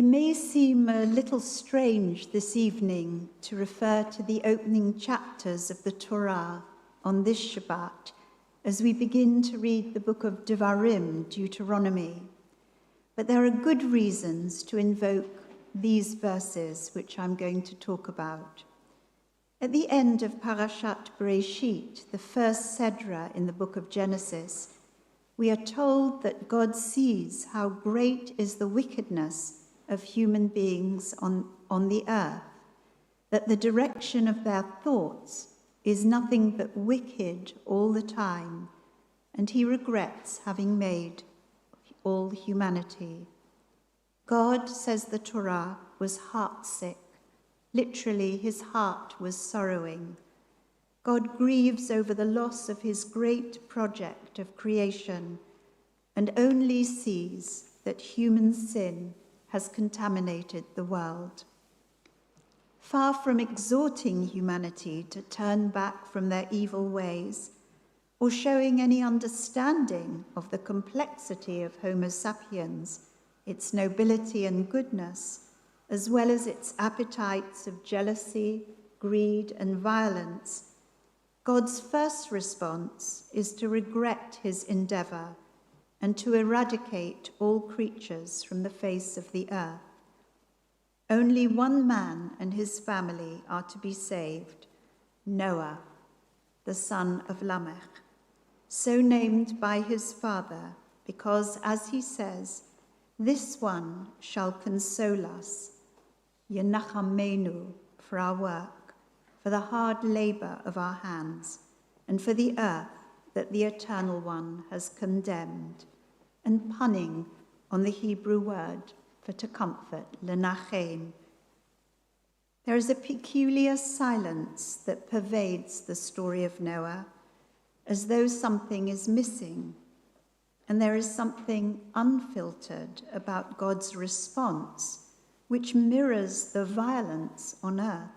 It may seem a little strange this evening to refer to the opening chapters of the Torah on this Shabbat as we begin to read the book of Devarim, Deuteronomy. But there are good reasons to invoke these verses, which I'm going to talk about. At the end of Parashat Bereshit, the first Sedra in the book of Genesis, we are told that God sees how great is the wickedness of human beings on the earth, that the direction of their thoughts is nothing but wicked all the time, and he regrets having made all humanity. God, says the Torah, was heartsick. Literally, his heart was sorrowing. God grieves over the loss of his great project of creation and only sees that human sin has contaminated the world. Far from exhorting humanity to turn back from their evil ways or showing any understanding of the complexity of Homo sapiens, its nobility and goodness, as well as its appetites of jealousy, greed, and violence, God's first response is to regret his endeavor and to eradicate all creatures from the face of the earth. Only one man and his family are to be saved, Noah, the son of Lamech, so named by his father, because, as he says, this one shall console us, Yenachamenu, for our work, for the hard labor of our hands, and for the earth that the Eternal One has condemned, and punning on the Hebrew word for to comfort, lenachem. There is a peculiar silence that pervades the story of Noah, as though something is missing, and there is something unfiltered about God's response, which mirrors the violence on earth.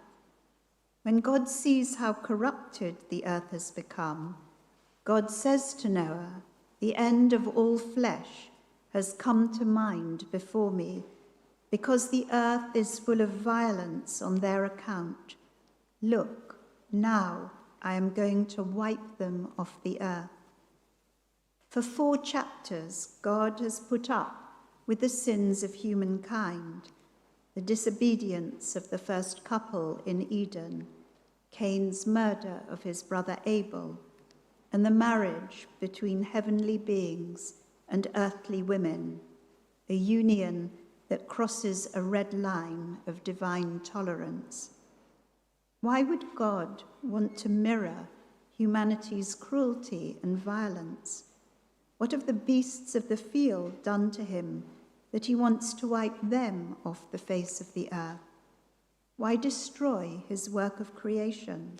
When God sees how corrupted the earth has become, God says to Noah, "The end of all flesh has come to mind before me, because the earth is full of violence on their account. Look, now I am going to wipe them off the earth." For 4 chapters, God has put up with the sins of humankind, the disobedience of the first couple in Eden, Cain's murder of his brother Abel, and the marriage between heavenly beings and earthly women, a union that crosses a red line of divine tolerance. Why would God want to mirror humanity's cruelty and violence? What of the beasts of the field done to him that he wants to wipe them off the face of the earth? Why destroy his work of creation?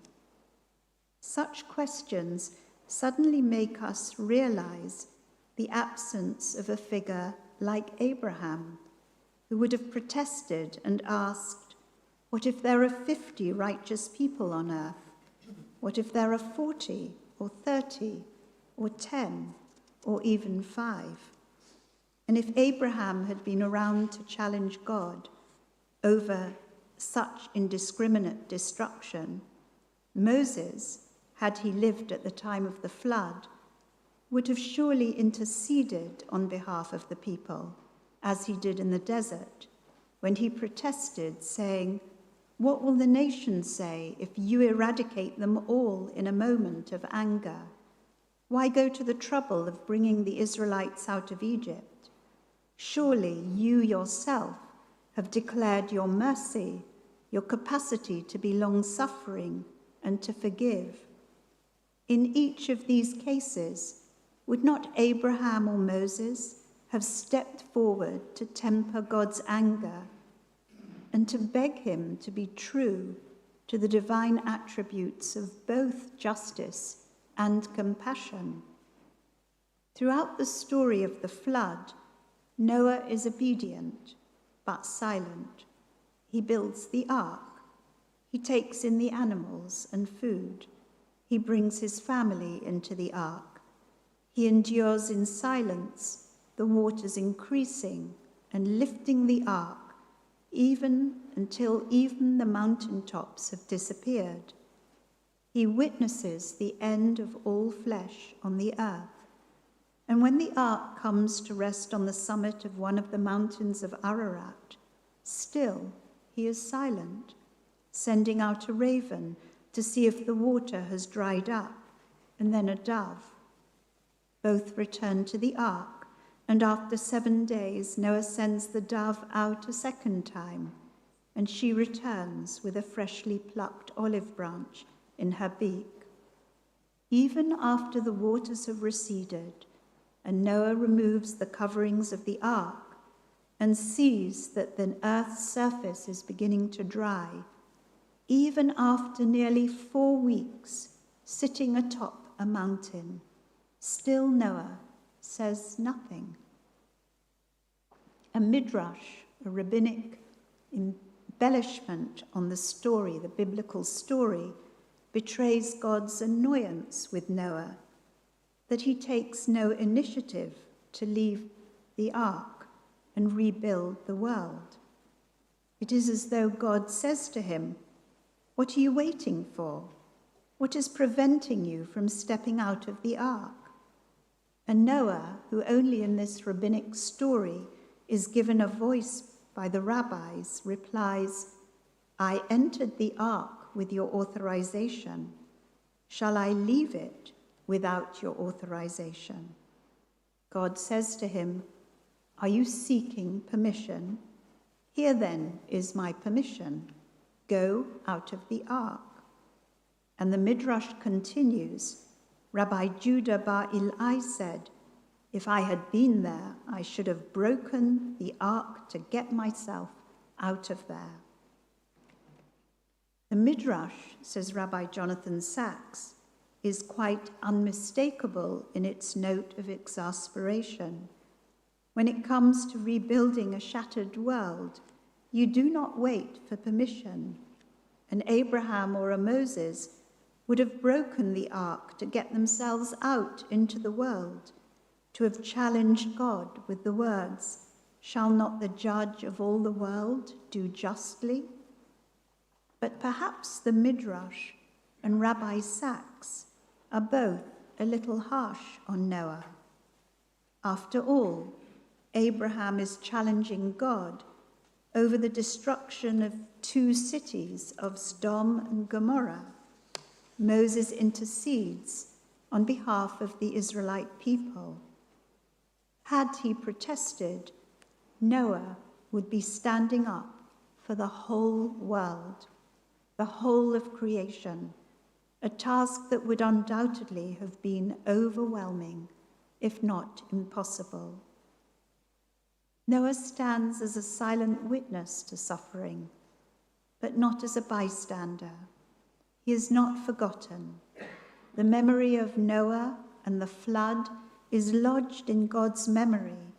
Such questions suddenly make us realize the absence of a figure like Abraham, who would have protested and asked, what if there are 50 righteous people on earth? What if there are 40 or 30 or 10 or even 5? And if Abraham had been around to challenge God over such indiscriminate destruction, Moses, had he lived at the time of the flood, would have surely interceded on behalf of the people, as he did in the desert, when he protested, saying, "What will the nations say if you eradicate them all in a moment of anger? Why go to the trouble of bringing the Israelites out of Egypt? Surely you yourself have declared your mercy, your capacity to be long-suffering and to forgive." In each of these cases, would not Abraham or Moses have stepped forward to temper God's anger and to beg him to be true to the divine attributes of both justice and compassion? Throughout the story of the flood, Noah is obedient but silent. He builds the ark. He takes in the animals and food. He brings his family into the ark. He endures in silence the waters increasing and lifting the ark even until even the mountaintops have disappeared. He witnesses the end of all flesh on the earth. And when the ark comes to rest on the summit of one of the mountains of Ararat, still he is silent, sending out a raven to see if the water has dried up, and then a dove. Both return to the ark, and after 7 days Noah sends the dove out a second time, and she returns with a freshly plucked olive branch in her beak. Even after the waters have receded, and Noah removes the coverings of the ark and sees that the earth's surface is beginning to dry, even after nearly 4 weeks sitting atop a mountain, still Noah says nothing. A midrash, a rabbinic embellishment on the story, the biblical story, betrays God's annoyance with Noah, that he takes no initiative to leave the ark and rebuild the world. It is as though God says to him, "What are you waiting for? What is preventing you from stepping out of the ark?" And Noah, who only in this rabbinic story is given a voice by the rabbis, replies, "I entered the ark with your authorization. Shall I leave it without your authorization?" God says to him, "Are you seeking permission? Here then is my permission. Go out of the ark." And the midrash continues, Rabbi Judah bar Ilai said, "If I had been there, I should have broken the ark to get myself out of there." The midrash, says Rabbi Jonathan Sachs, is quite unmistakable in its note of exasperation. When it comes to rebuilding a shattered world, you do not wait for permission. An Abraham or a Moses would have broken the ark to get themselves out into the world, to have challenged God with the words, "Shall not the judge of all the world do justly?" But perhaps the Midrash and Rabbi Sachs are both a little harsh on Noah. After all, Abraham is challenging God over the destruction of 2 cities of Sodom and Gomorrah. Moses intercedes on behalf of the Israelite people. Had he protested, Noah would be standing up for the whole world, the whole of creation, a task that would undoubtedly have been overwhelming, if not impossible. Noah stands as a silent witness to suffering, but not as a bystander. He is not forgotten. The memory of Noah and the flood is lodged in God's memory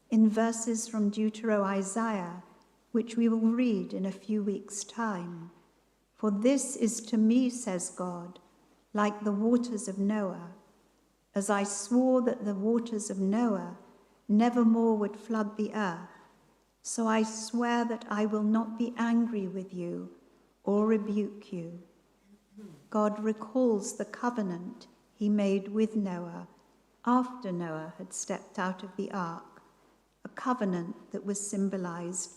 in verses from Deutero-Isaiah, which we will read in a few weeks' time. "For this is to me, says God, like the waters of Noah. As I swore that the waters of Noah never more would flood the earth, so I swear that I will not be angry with you or rebuke you." God recalls the covenant he made with Noah after Noah had stepped out of the ark, a covenant that was symbolized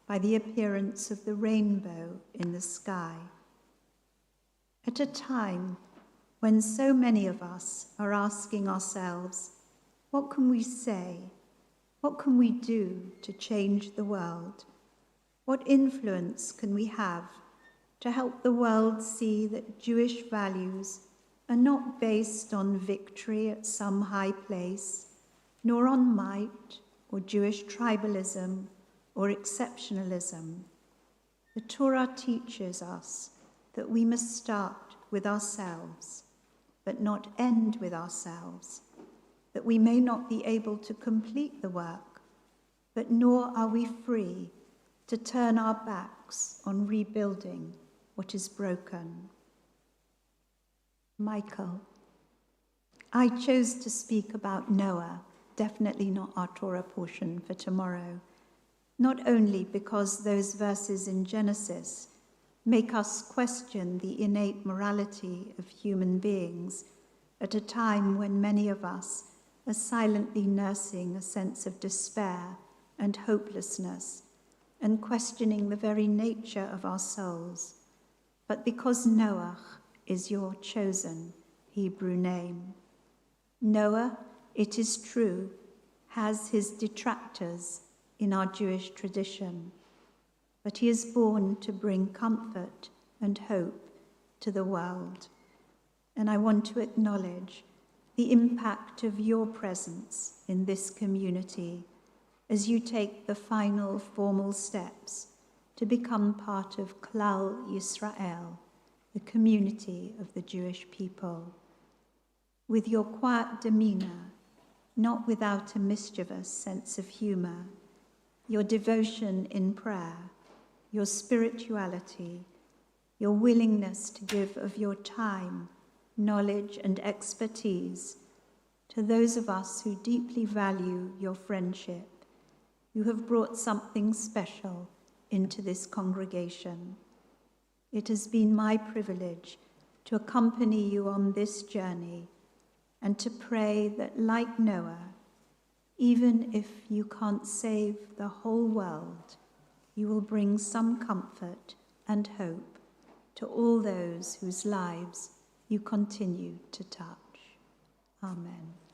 by the appearance of the rainbow in the sky. At a time when so many of us are asking ourselves, what can we say? What can we do to change the world? What influence can we have to help the world see that Jewish values are not based on victory at some high place, nor on might or Jewish tribalism or exceptionalism? The Torah teaches us that we must start with ourselves, but not end with ourselves, that we may not be able to complete the work, but nor are we free to turn our backs on rebuilding what is broken. Michael. I chose to speak about Noah, definitely not our Torah portion for tomorrow, not only because those verses in Genesis make us question the innate morality of human beings at a time when many of us are silently nursing a sense of despair and hopelessness and questioning the very nature of our souls, but because Noah is your chosen Hebrew name. Noah, it is true, has his detractors in our Jewish tradition, but he is born to bring comfort and hope to the world. And I want to acknowledge the impact of your presence in this community as you take the final formal steps to become part of Klal Yisrael, the community of the Jewish people. With your quiet demeanor, not without a mischievous sense of humor, your devotion in prayer, your spirituality, your willingness to give of your time, knowledge, and expertise to those of us who deeply value your friendship, you have brought something special into this congregation. It has been my privilege to accompany you on this journey and to pray that, like Noah, even if you can't save the whole world, you will bring some comfort and hope to all those whose lives you continue to touch. Amen.